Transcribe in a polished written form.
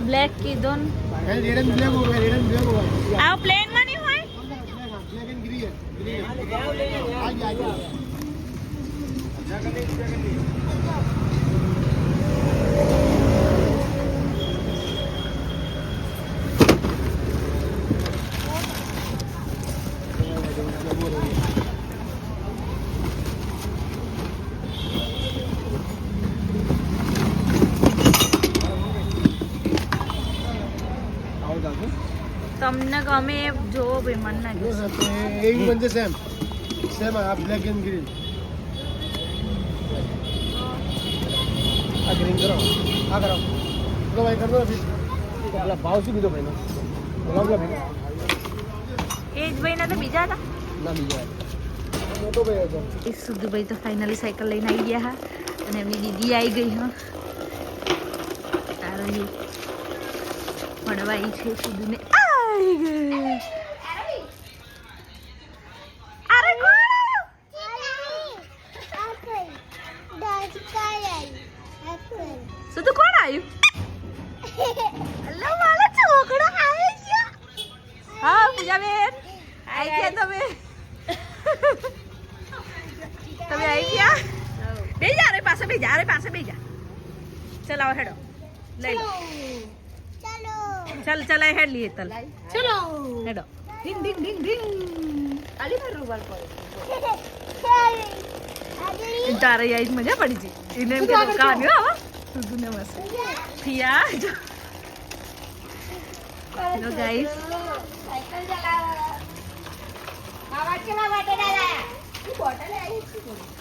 black કીધો ને આ પ્લેન માં નહીં હોય તમને ગમે જોવો ભાઈ મન ના એક બનશે સેમ સેમ આ બ્લેક એન્ડ ગ્રીન આ ગ્રીન કરો આ કરો લો ભાઈ કરો પેલા ભાવ શું કીધો ભાઈનો બોલાવજો ભાઈ એ જ ભાઈ ના તો બીજા હતા ના બીજા મોટો ભાઈ હતો એ સુધુ ભાઈ તો ફાઇનલી સાયકલ લઈને આવી ગયા હા અને એમની દીદી આવી ગઈ હા તારી પડવાઈ છે સુધુને આવી ગઈ અરે સુધુ કોણ આવ્યું અલ્લા મારા છોકરો આવી ગયા હા પૂજાબેન આવી ગયા તમે તમે આવી ગયા બે જા રે પાસે બે જા ચલાવો હેડો લઈ લો चल चला हेड लिए तल चलो हेडो डिंग डिंग डिंग डिंग आली पर रूबल पर तारे यार मजा पड़ी जी इन्हें के कहानी आवा सुधु ने मस्त थिया हेलो गाइस साइकिल चला बाबा के बाटे डाला ये बोतल आई